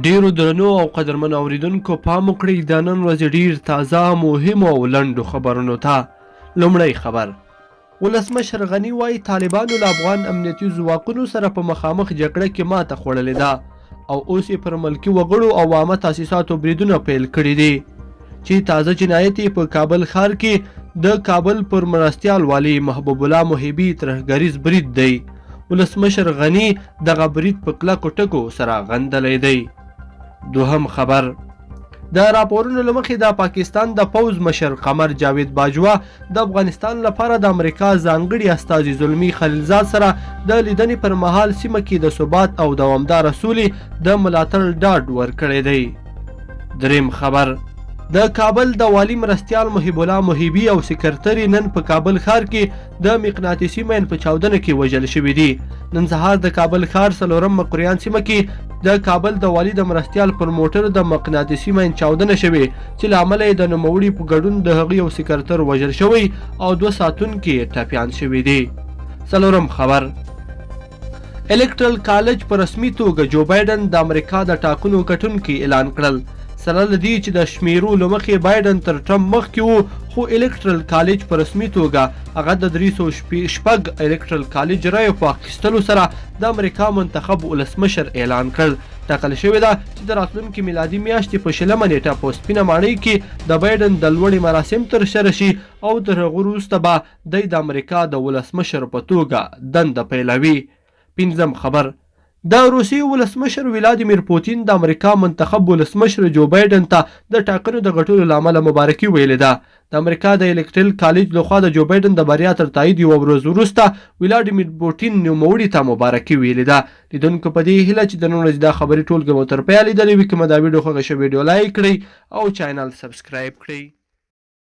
ډیرو درنو او قدرمنو اوریدونکو پام وکړئ د نن ورځې ډیر تازه مهمو او لنډو خبرونو ته. لومړی خبر: ولسمشر غني وایي طالبانو له افغان امنیتي ځواکونو سره په مخامخ جګړه کې ماته خوړلې ده او اوس یې پر ملکي وګړو او عامه تاسیساتو بریدونه پیل کړي دي چې تازه جنایت یې په کابل ښار کې د کابل پر مرستیال والي محبوب الله محبي ترهګریز برید دی. ولسمشر غني دغه برید په کلکو ټکو سره غندلی دی. دوهم خبر: د راپورونو له مخې د پاکستان د پوځ مشر قمر جاوید باجوا د افغانستان لپاره د امریکا ځانګړي استازي زلمي خلیلزاد سره د لیدنې پر مهال سیمه کې د ثبات او دوامداره سولې د ملاتړ ډاډ ورکړی دی. دریم خبر: د کابل د والي مرستیال محب الله محبي او سکرتري نن په کابل ښار کې د مقناطیسي مین په چاودنه کې وژل شوي دي. نن سهار د کابل ښار څلورم مقریان سیمه کې د کابل د والي د مرستیال پر موټر د مقناطیسي مین چاودنه شوې چې له امله یې د نوموړي په ګډون د هغې یو سکرتر وژل شوی او 2 ساتونکي ټپیان شوي دي. څلورم خبر: الکټرل کالج په رسمي توګه جو بایډن د امریکا د ټاکنو ګټونکي اعلان کړل. سره له دې چې د شمیرو له مخې بایډن تر ټرمپ مخکې و، خو الکټرل کالج په رسمي توګه هغه د 306 الکټرل کالج رایو په اخیستلو سره د امریکا منتخب ولسمشر اعلان کړ. ټاکل شوې ده چې د راتلونکي میلادي میاشتې په 20 نیټه په سپینه ماڼۍ کې د بایډن د لوړې مراسم ترسره شي او تر هغه وروسته به دی د امریکا د ولسمشر په توګه دنده پیلوي. پنځم خبر: د روسیې ولسمشر ولادیمیر پوتین د امریکا منتخب ولسمشر جو بایډن ته د ټاکنو د ګټلو له امله مبارکي ویلې ده. د امریکا د الکټرل کالج لخوا د جو بایډن د بریا تر تایید یوه ورځ وروسته ولادیمیر پوتین نوموړي ته مبارکي ویلې ده. لیدونکو په دې هیله چې د نن ورځې دا خبرې ټولګه مو تر پایه لیدلې وي، که مو دا ویډیو خوښه شوې ویډیو لایک کړئ او چینل سبسکرایب کړئ.